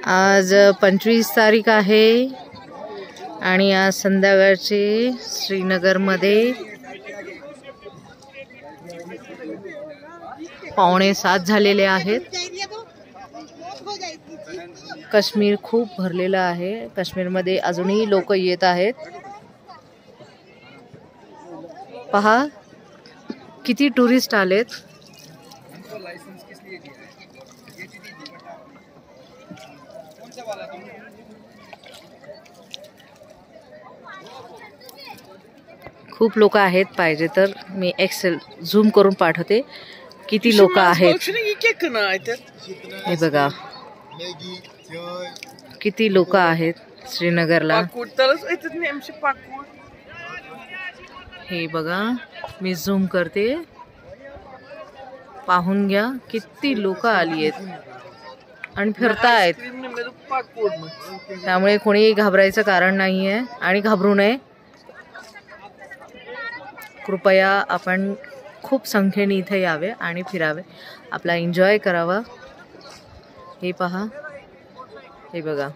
आज 25 तारीख आहे आणि आज संध्याकाळचे श्रीनगरमध्ये 6:45 झालेले आहेत। काश्मीर खूप भरलेलं आहे। काश्मीरमध्ये अजूनही लोक येत आहेत। पहा किती टुरिस्ट आलेत। खूप लोक आहेत। पाहिजे तर मी एक्सेल झूम करून पाठवते किती लोक आहेत। हे बघा किती लोक आहेत श्रीनगरला। हे बघा मी झूम करते, पाहून घ्या किती लोक आली आहेत आणि फिरतायत। त्यामुळे कोणी घाबरायचं कारण नाहीये आणि घाबरू नये। कृपया आपण खूप संख्येने इथे यावे आणि फिरावे, आपला एन्जॉय करावा। हे पहा, हे बघा।